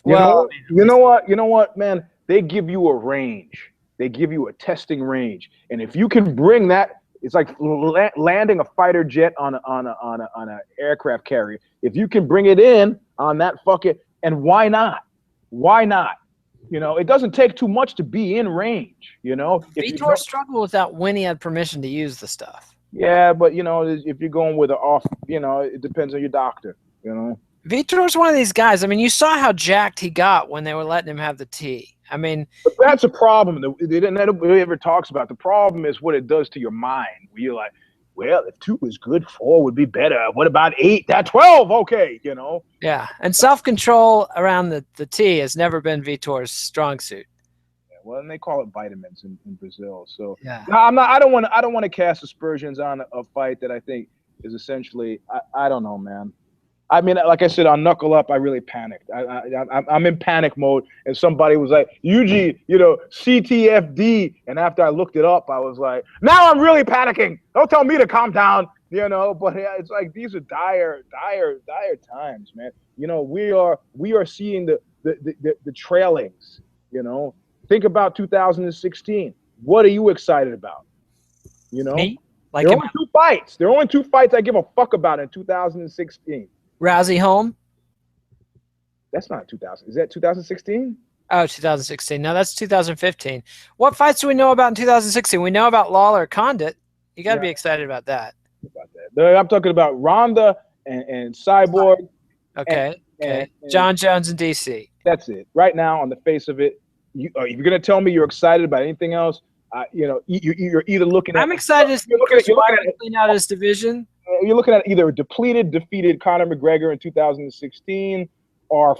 Well, you know what, man? They give you a range. They give you a testing range, and if you can bring that, it's like landing a fighter jet on a aircraft carrier. If you can bring it in on that fucking, and why not? Why not? It doesn't take too much to be in range. Vitor struggled with that when he had permission to use the stuff. Yeah, but if you're going with an off, it depends on your doctor. Vitor's one of these guys. I mean, you saw how jacked he got when they were letting him have the tea. I mean, but that's a problem that nobody ever talks about. The problem is what it does to your mind. Where you're like, well, if 2 is good, 4 would be better. What about 8? That 12, okay, Yeah, and self-control around the tea has never been Vitor's strong suit. Yeah, well, and they call it vitamins in Brazil. So yeah, no, I don't want to cast aspersions on a fight that I think is essentially. I don't know, man. I mean, like I said, on Knuckle Up, I really panicked. I'm in panic mode, and somebody was like, "Yuji, CTFD," and after I looked it up, I was like, "Now I'm really panicking. Don't tell me to calm down." But yeah, it's like these are dire times, man. We are seeing the trailings. Think about 2016. What are you excited about? Me? There are only 2 fights. There are only 2 fights I give a fuck about in 2016. Rousey Holm? That's not 2000. Is that 2016? Oh, 2016. No, that's 2015. What fights do we know about in 2016? We know about Lawler Condit. You got to be excited about that. I'm talking about Ronda and Cyborg. Okay. And John Jones and DC. That's it. Right now, on the face of it, if you're going to tell me you're excited about anything else, you're either looking at. I'm excited to see Chris Weidman clean out his division. You're looking at either a defeated Conor McGregor in 2016, or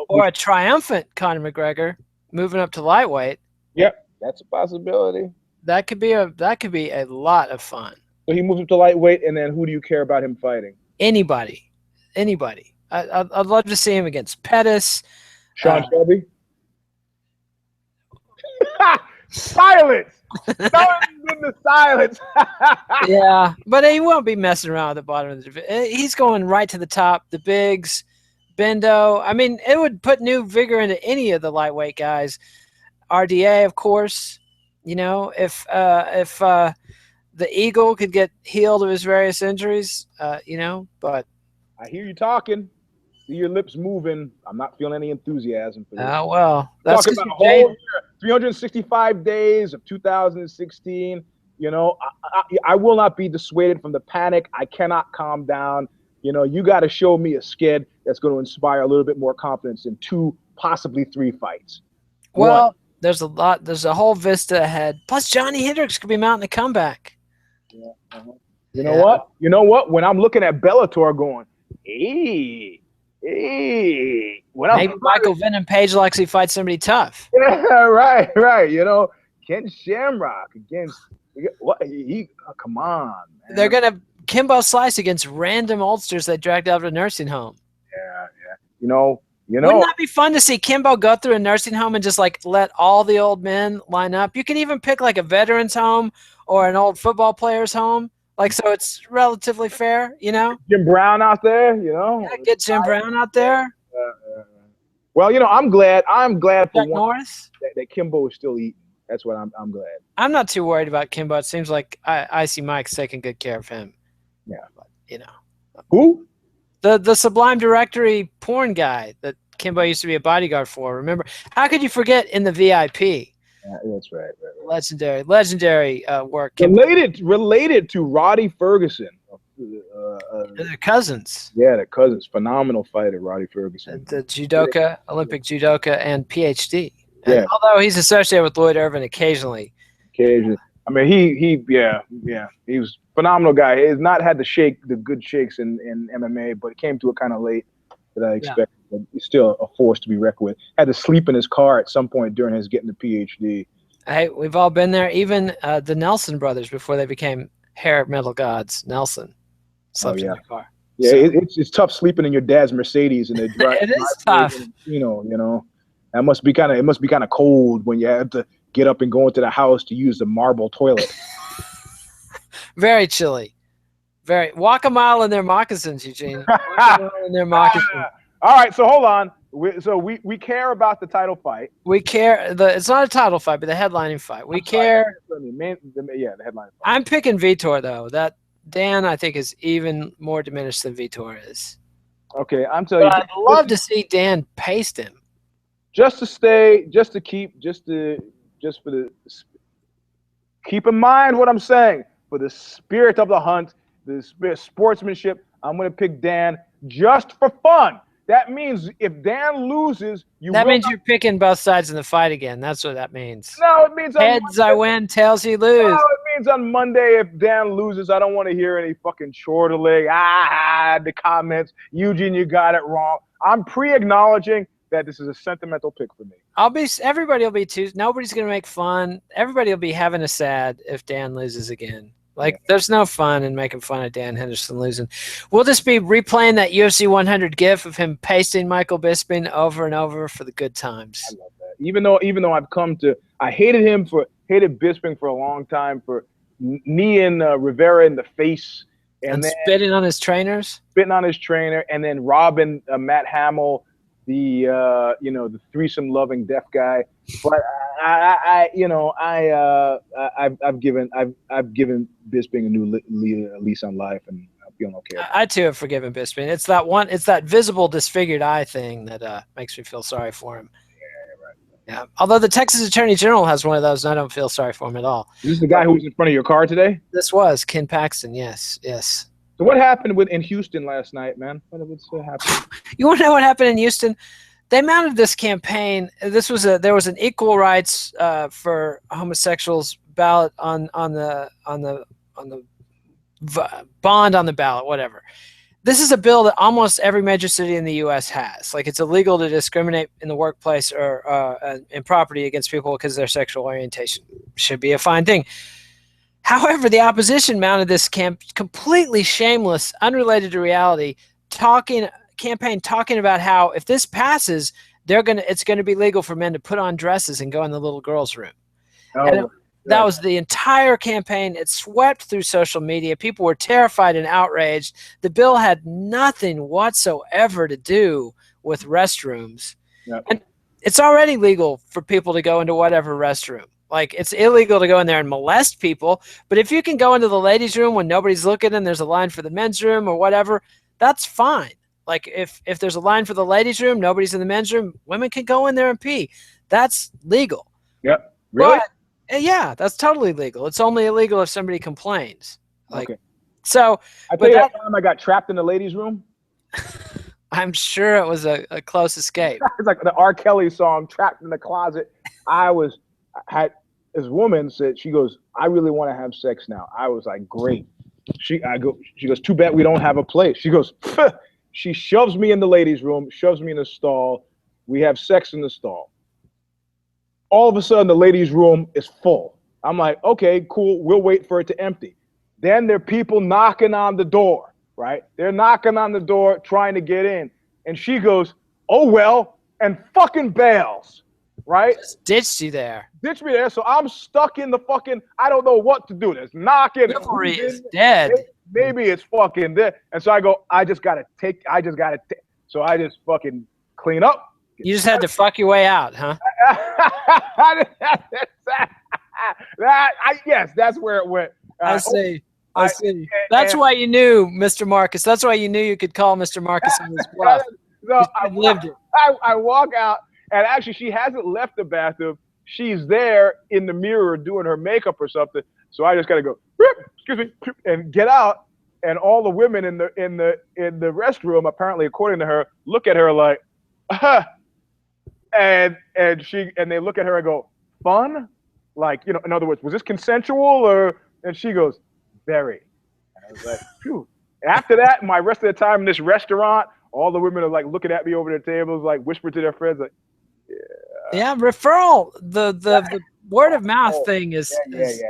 or a triumphant Conor McGregor moving up to lightweight. Yep, that's a possibility. That could be a lot of fun. So he moves up to lightweight, and then who do you care about him fighting? Anybody. I'd love to see him against Pettis. Sean Shelby. Silence. In the silence. Yeah, but he won't be messing around at the bottom of the division. He's going right to the top. The bigs, Bendo. I mean, it would put new vigor into any of the lightweight guys. RDA, of course. If the Eagle could get healed of his various injuries, But I hear you talking. See your lips moving. I'm not feeling any enthusiasm for this. Oh well, that's talking about a whole year, 365 days of 2016. I will not be dissuaded from the panic. I cannot calm down. You got to show me a skid that's going to inspire a little bit more confidence in 2, possibly 3 fights. Well, there's a whole vista ahead. Plus, Johnny Hendricks could be mounting a comeback. Yeah. You know what? When I'm looking at Bellator, going, hey. Maybe Michael Venom Page likes he fights somebody tough. Yeah, right. Ken Shamrock against what? Come on, man. They're gonna Kimbo Slice against random oldsters they dragged out of a nursing home. Yeah. Wouldn't that be fun to see Kimbo go through a nursing home and just let all the old men line up? You can even pick a veteran's home or an old football player's home. So it's relatively fair, Jim Brown out there, Yeah, get Jim Brown out there. Well, I'm glad for Norris that Kimbo is still eating. That's what I'm glad. I'm not too worried about Kimbo. It seems like Icy Mike's taking good care of him. Yeah, but, who? The Sublime Directory porn guy that Kimbo used to be a bodyguard for. Remember? How could you forget in the VIP? That's right. Legendary work. Related to Roddy Ferguson. They're cousins. Yeah, the cousins. Phenomenal fighter, Roddy Ferguson. The judoka, Olympic judoka, and PhD. And Yeah. although he's associated with Lloyd Irvin occasionally. I mean, he was a phenomenal guy. He has not had the good shakes in MMA, but it came to it kind of late that I expected. But he's still a force to be reckoned with. Had to sleep in his car at some point during his getting the PhD. Hey, we've all been there. Even the Nelson brothers, before they became hair metal gods, Nelson slept in their car. Yeah, so. It's tough sleeping in your dad's Mercedes and it is tough. You know, that must be kind of cold when you have to get up and go into the house to use the marble toilet. Very chilly. Walk a mile in their moccasins, Eugene. Walk a mile in their moccasins. All right, so hold on. We care about the title fight. We care. It's not a title fight, but the headlining fight. We care. The headlining fight. I'm picking Vitor though. That Dan, I think, is even more diminished than Vitor is. Okay, I'm telling you. I'd love to see Dan paste him. Keep in mind what I'm saying. For the spirit of the hunt, the spirit sportsmanship, I'm going to pick Dan just for fun. That means if Dan loses, that means you're picking both sides in the fight again. That's what that means. No, it means heads I win, tails you lose. No, it means on Monday if Dan loses, I don't want to hear any fucking chortling. The comments. Eugene, you got it wrong. I'm pre-acknowledging that this is a sentimental pick for me. Everybody will be too. Nobody's gonna make fun. Everybody will be having a sad if Dan loses again. There's no fun in making fun of Dan Henderson losing. We'll just be replaying that UFC 100 gif of him pasting Michael Bisping over and over for the good times. I love that. Even though I hated Bisping for a long time for kneeing Rivera in the face and then spitting on his trainers. And then robbing Matt Hamill, the threesome loving deaf guy. But I've given Bisping a new lease on life, and I'm feeling okay. I too have forgiven Bisping. It's that visible disfigured eye thing that makes me feel sorry for him. Yeah, right. Yeah. Although the Texas Attorney General has one of those, and I don't feel sorry for him at all. Is this the guy who was in front of your car today? This was Ken Paxton. Yes. So what happened in Houston last night, man? What's happened? You want to know what happened in Houston? They mounted this campaign. There was an equal rights for homosexuals ballot on the bond on the ballot, whatever. This is a bill that almost every major city in the U.S. has. It's illegal to discriminate in the workplace or in property against people because of their sexual orientation. Should be a fine thing. However, the opposition mounted this completely shameless, unrelated to reality, campaign talking about how if this passes, it's gonna be legal for men to put on dresses and go in the little girls' room. That was the entire campaign. It swept through social media. People were terrified and outraged. The bill had nothing whatsoever to do with restrooms. Yep. And it's already legal for people to go into whatever restroom. It's illegal to go in there and molest people, but if you can go into the ladies' room when nobody's looking and there's a line for the men's room or whatever, that's fine. If there's a line for the ladies' room, nobody's in the men's room, women can go in there and pee. That's legal. Yep. Really? But, yeah, that's totally legal. It's only illegal if somebody complains. Okay. So I tell you that time I got trapped in the ladies' room. I'm sure it was a close escape. It's like the R. Kelly song, "Trapped in the Closet." This woman said, she goes, "I really want to have sex now." I was like, "Great." She goes, "Too bad we don't have a place." She goes, she shoves me in the ladies' room, shoves me in the stall. We have sex in the stall. All of a sudden, the ladies' room is full. I'm like, okay, cool. We'll wait for it to empty. Then there are people knocking on the door, right? They're knocking on the door, trying to get in. And she goes, "Oh, well," and fucking bails, right? Just ditched you there. Ditched me there. So I'm stuck in the fucking, I don't know what to do. There's knocking. Chivalry is dead. Maybe it's fucking dead. And so I go, I just got to take. So I just fucking clean up. You just had to fuck your way out, huh? Yes, that's where it went. I see. That's why you knew, Mr. Marcus. That's why you knew you could call Mr. Marcus on his bluff. No, I lived it. I walk out, and actually, she hasn't left the bathroom. she's there in the mirror doing her makeup or something. So I just gotta go, excuse me, and get out. And all the women in the restroom, apparently, according to her, look at her like, and they look at her and go, fun? Like, you know, in other words, was this consensual or? And she goes, very. And I was like, phew. After that, my rest of the time in this restaurant, all the women are like looking at me over their tables, like whispering to their friends, like, yeah, referral. The word of mouth thing is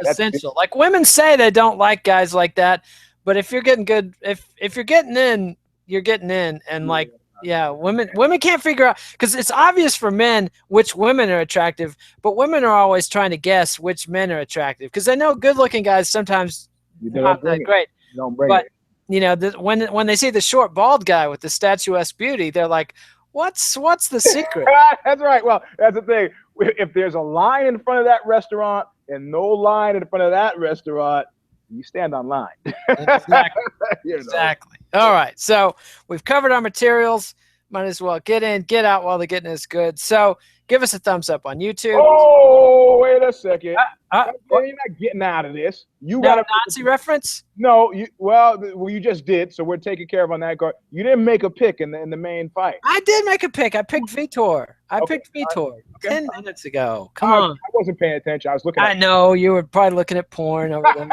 essential. Like women say they don't like guys like that, but if you're getting good, if you're getting in, you're getting in, and like. Yeah, women can't figure out, because it's obvious for men which women are attractive, but women are always trying to guess which men are attractive, because they know good-looking guys sometimes not that great. But you know, when they see the short bald guy with the statuesque beauty, they're like, what's the secret? That's right. Well, that's the thing. If there's a line in front of that restaurant and no line in front of that restaurant, you stand on line. Exactly. You know. Exactly. All right. So we've covered our materials. Might as well get in, get out while the getting is good. So give us a thumbs up on YouTube. Oh, wait a second. You're not getting out of this. You got a Nazi reference? No. You just did. So we're taking care of on that card. You didn't make a pick in the main fight. I did make a pick. I picked Vitor. I picked Vitor 10 minutes ago. Come on. I wasn't paying attention. I was looking. I know you were probably looking at porn over there.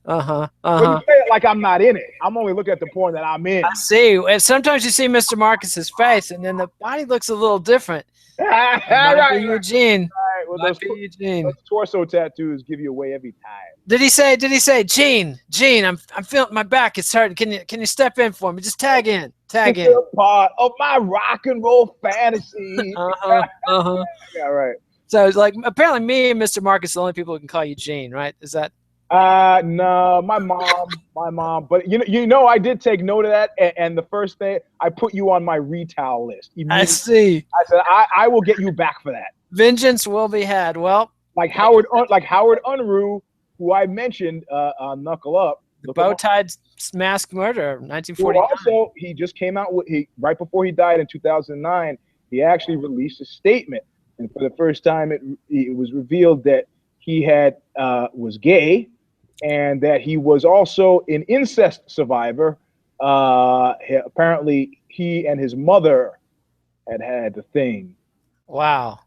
But you say it like I'm not in it. I'm only looking at the porn that I'm in. I see. And sometimes you see Mr. Marcus's face, and then the body looks a little different. Might be Eugene. Right. Well, those torso tattoos give you away every time. Did he say, Gene, I'm feeling my back. It's hurting. Can you step in for me? Just tag in. It's part of my rock and roll fantasy. Yeah, right. So it's like, apparently me and Mr. Marcus are the only people who can call you Gene, right? Is that? No, my mom. But you know, I did take note of that, and the first thing I put you on my retail list. I see. I said I will get you back for that. Vengeance will be had. Well, like Howard Unruh, who I mentioned, Knuckle Up, the bow-tied mask murder, 1949. Also, he just came out with right before he died in 2009. He actually released a statement, and for the first time, it was revealed that he was gay. And that he was also an incest survivor. Apparently, he and his mother had the thing. Wow.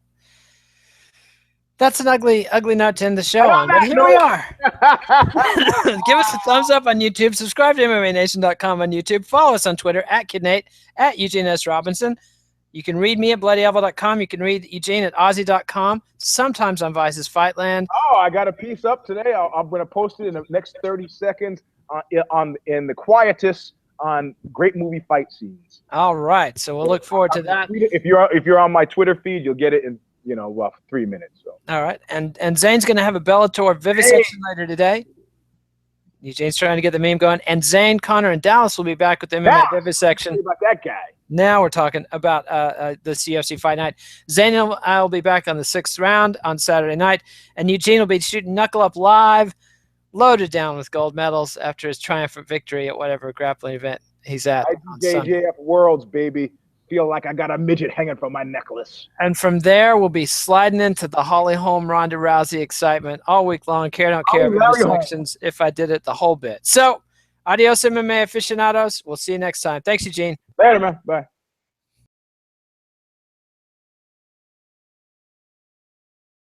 That's an ugly note to end the show on, but here we are. Give us a thumbs up on YouTube. Subscribe to MMANation.com on YouTube. Follow us on Twitter, @KidNate, @Eugene S. Robinson. You can read me at BloodyElbow.com. You can read Eugene at Aussie.com. Sometimes on Vice's Fightland. Oh, I got a piece up today. I'm going to post it in the next 30 seconds in the quietest on great movie fight scenes. All right, so we'll look forward to that. If you're on my Twitter feed, you'll get it in 3 minutes. So. All right, and Zane's going to have a Bellator vivisection later today. Eugene's trying to get the meme going, and Zane, Connor, and Dallas will be back with the MMA vivisection. About that guy. Now we're talking about the UFC Fight Night. Zane and I will be back on the 6th round on Saturday night, and Eugene will be shooting Knuckle Up live, loaded down with gold medals after his triumphant victory at whatever grappling event he's at. IJJF Worlds, baby. Feel like I got a midget hanging from my necklace. And from there, we'll be sliding into the Holly Holm Ronda Rousey excitement all week long. Don't care sections if I did it the whole bit. So, adios MMA aficionados. We'll see you next time. Thanks, Eugene. Later, man. Bye.